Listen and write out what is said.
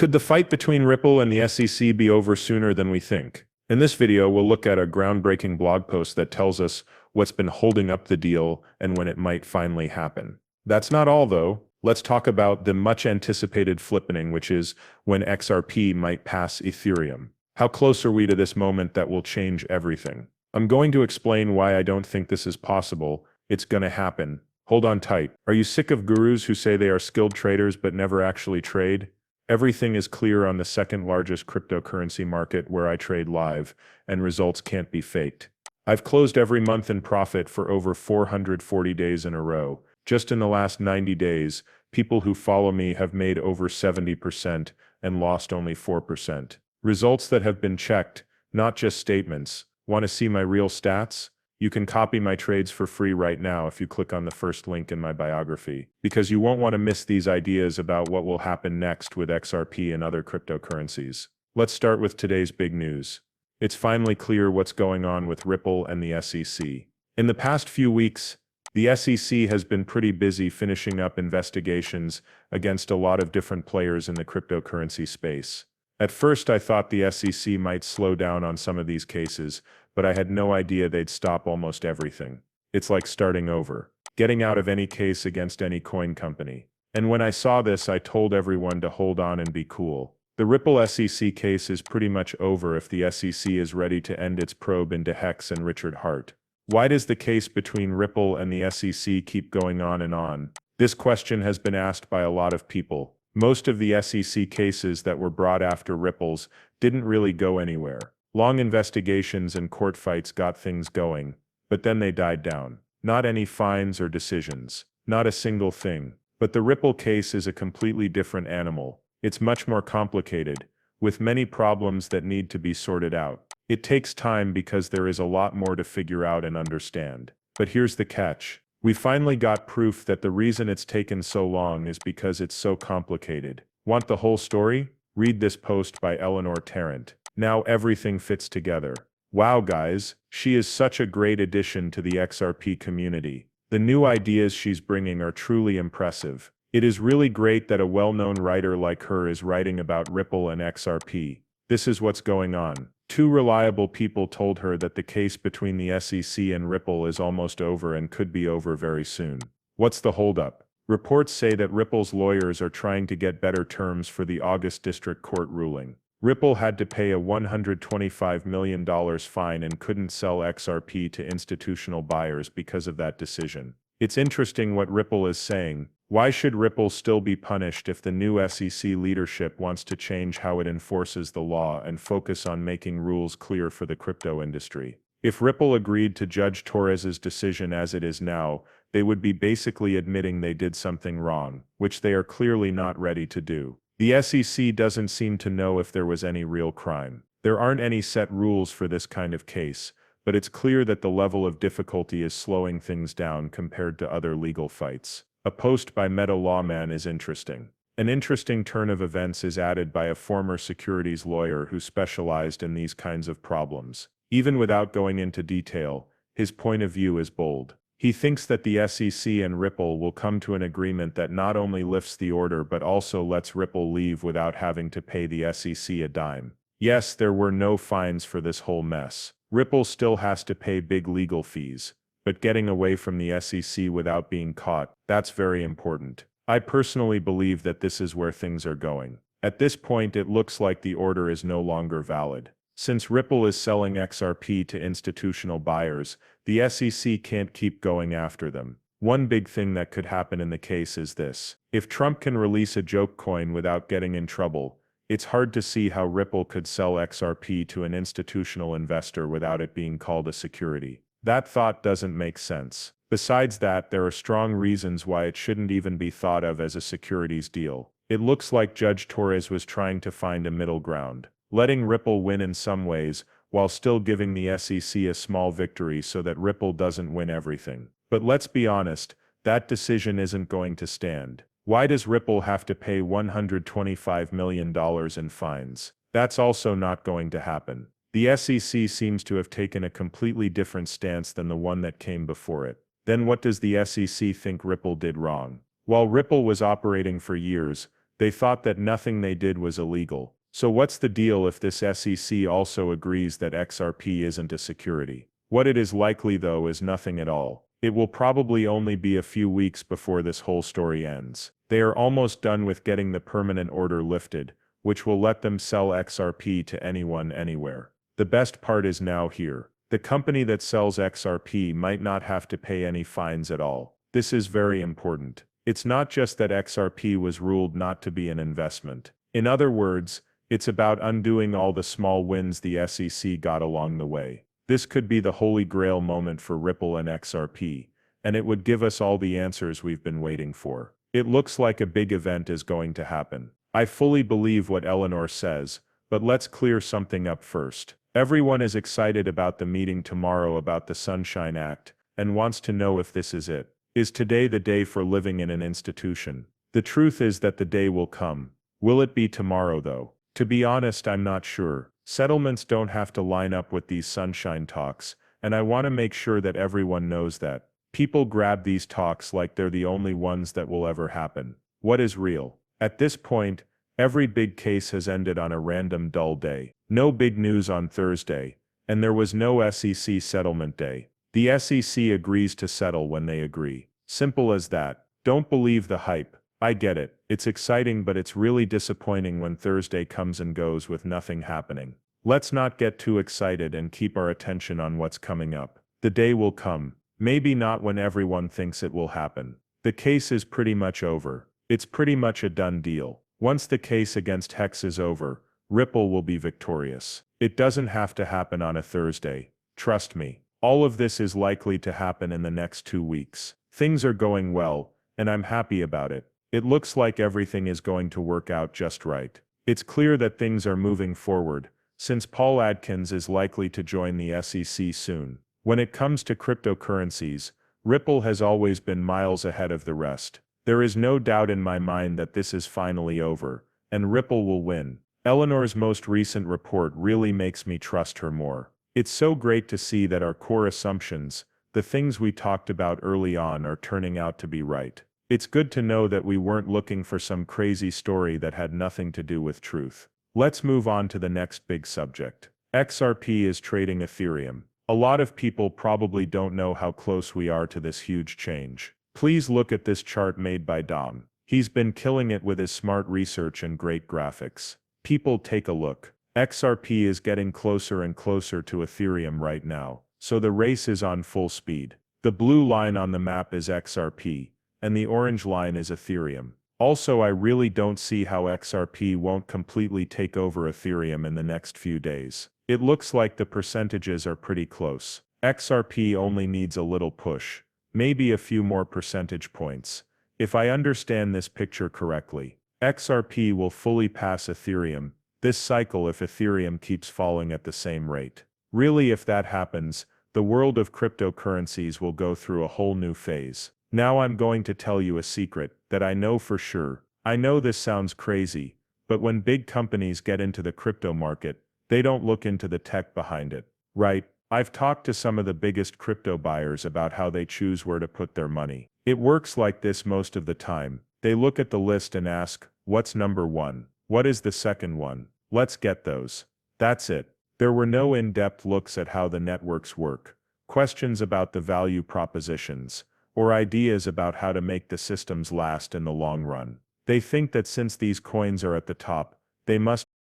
Could the fight between Ripple and the SEC be over sooner than we think? In this video, we'll look at a groundbreaking blog post that tells us what's been holding up the deal and when it might finally happen. That's not all, though. Let's talk about the much anticipated flippening, which is when XRP might pass Ethereum. How close are we to this moment that will change everything? I'm going to explain why I don't think this is possible. It's gonna happen. Hold on tight. Are you sick of gurus who say they are skilled traders but never actually trade? Everything is clear on the second largest cryptocurrency market where I trade live, and results can't be faked. I've closed every month in profit for over 440 days in a row. Just in the last 90 days, people who follow me have made over 70% and lost only 4%. Results that have been checked, not just statements. Want to see my real stats? You can copy my trades for free right now if you click on the first link in my biography, because you won't want to miss these ideas about what will happen next with XRP and other cryptocurrencies. Let's start with today's big news. It's finally clear what's going on with Ripple and the SEC. In the past few weeks, the SEC has been pretty busy finishing up investigations against a lot of different players in the cryptocurrency space. At first, I thought the SEC might slow down on some of these cases, but I had no idea they'd stop almost everything. It's like starting over, getting out of any case against any coin company. And when I saw this, I told everyone to hold on and be cool. The Ripple SEC case is pretty much over if the SEC is ready to end its probe into Hex and Richard Hart. Why does the case between Ripple and the SEC keep going on and on? This question has been asked by a lot of people. Most of the SEC cases that were brought after Ripple's didn't really go anywhere. Long investigations and court fights got things going, but then they died down. Not any fines or decisions. Not a single thing. But the Ripple case is a completely different animal. It's much more complicated, with many problems that need to be sorted out. It takes time because there is a lot more to figure out and understand. But here's the catch. We finally got proof that the reason it's taken so long is because it's so complicated. Want the whole story? Read this post by Eleanor Tarrant. Now everything fits together. Wow guys, she is such a great addition to the XRP community. The new ideas she's bringing are truly impressive. It is really great that a well-known writer like her is writing about Ripple and XRP. This is what's going on. Two reliable people told her that the case between the SEC and Ripple is almost over and could be over very soon. What's the holdup? Reports say that Ripple's lawyers are trying to get better terms for the August District Court ruling. Ripple had to pay a $125 million fine and couldn't sell XRP to institutional buyers because of that decision. It's interesting what Ripple is saying. Why should Ripple still be punished if the new SEC leadership wants to change how it enforces the law and focus on making rules clear for the crypto industry? If Ripple agreed to Judge Torres's decision as it is now, they would be basically admitting they did something wrong, which they are clearly not ready to do. The SEC doesn't seem to know if there was any real crime. There aren't any set rules for this kind of case, but it's clear that the level of difficulty is slowing things down compared to other legal fights. A post by Meta Lawman is interesting. An interesting turn of events is added by a former securities lawyer who specialized in these kinds of problems. Even without going into detail, his point of view is bold. He thinks that the SEC and Ripple will come to an agreement that not only lifts the order but also lets Ripple leave without having to pay the SEC a dime. Yes, there were no fines for this whole mess. Ripple still has to pay big legal fees. But getting away from the SEC without being caught, that's very important. I personally believe that this is where things are going. At this point, it looks like the order is no longer valid. Since Ripple is selling XRP to institutional buyers, the SEC can't keep going after them. One big thing that could happen in the case is this. If Trump can release a joke coin without getting in trouble, it's hard to see how Ripple could sell XRP to an institutional investor without it being called a security. That thought doesn't make sense. Besides that, there are strong reasons why it shouldn't even be thought of as a securities deal. It looks like Judge Torres was trying to find a middle ground, letting Ripple win in some ways, while still giving the SEC a small victory so that Ripple doesn't win everything. But let's be honest, that decision isn't going to stand. Why does Ripple have to pay $125 million in fines? That's also not going to happen. The SEC seems to have taken a completely different stance than the one that came before it. Then what does the SEC think Ripple did wrong? While Ripple was operating for years, They thought that nothing they did was illegal. So what's the deal if this SEC also agrees that XRP isn't a security? What it is likely though is nothing at all. It will probably only be a few weeks before this whole story ends. They are almost done with getting the permanent order lifted, which will let them sell XRP to anyone anywhere. The best part is now here. The company that sells XRP might not have to pay any fines at all. This is very important. It's not just that XRP was ruled not to be an investment. In other words, it's about undoing all the small wins the SEC got along the way. This could be the holy grail moment for Ripple and XRP, and it would give us all the answers we've been waiting for. It looks like a big event is going to happen. I fully believe what Eleanor says, but let's clear something up first. Everyone is excited about the meeting tomorrow about the Sunshine Act, and wants to know if this is it. Is today the day for living in an institution? The truth is that the day will come. Will it be tomorrow though? To be honest, I'm not sure. Settlements don't have to line up with these sunshine talks, and I want to make sure that everyone knows that. People grab these talks like they're the only ones that will ever happen. What is real? At this point, every big case has ended on a random dull day. No big news on Thursday, and there was no SEC settlement day. The SEC agrees to settle when they agree. Simple as that. Don't believe the hype. I get it. It's exciting, but it's really disappointing when Thursday comes and goes with nothing happening. Let's not get too excited and keep our attention on what's coming up. The day will come. Maybe not when everyone thinks it will happen. The case is pretty much over. It's pretty much a done deal. Once the case against Hex is over, Ripple will be victorious. It doesn't have to happen on a Thursday. Trust me. All of this is likely to happen in the next 2 weeks. Things are going well, and I'm happy about it. It looks like everything is going to work out just right. It's clear that things are moving forward, since Paul Adkins is likely to join the SEC soon. When it comes to cryptocurrencies, Ripple has always been miles ahead of the rest. There is no doubt in my mind that this is finally over, and Ripple will win. Eleanor's most recent report really makes me trust her more. It's so great to see that our core assumptions, the things we talked about early on, are turning out to be right. It's good to know that we weren't looking for some crazy story that had nothing to do with truth. Let's move on to the next big subject. XRP is trading Ethereum. A lot of people probably don't know how close we are to this huge change. Please look at this chart made by Dom. He's been killing it with his smart research and great graphics. People, take a look. XRP is getting closer and closer to Ethereum right now, so the race is on full speed. The blue line on the map is XRP, and the orange line is Ethereum. Also, I really don't see how XRP won't completely take over Ethereum in the next few days. It looks like the percentages are pretty close. XRP only needs a little push, maybe a few more percentage points. If I understand this picture correctly, XRP will fully pass Ethereum this cycle if Ethereum keeps falling at the same rate. Really, if that happens, the world of cryptocurrencies will go through a whole new phase. Now I'm going to tell you a secret that I know for sure. I know this sounds crazy, but when big companies get into the crypto market, they don't look into the tech behind it, right? I've talked to some of the biggest crypto buyers about how they choose where to put their money. It works like this most of the time. They look at the list and ask, what's number one? What is the second one? Let's get those. That's it. There were no in-depth looks at how the networks work, questions about the value propositions, or ideas about how to make the systems last in the long run. They think that since these coins are at the top, they must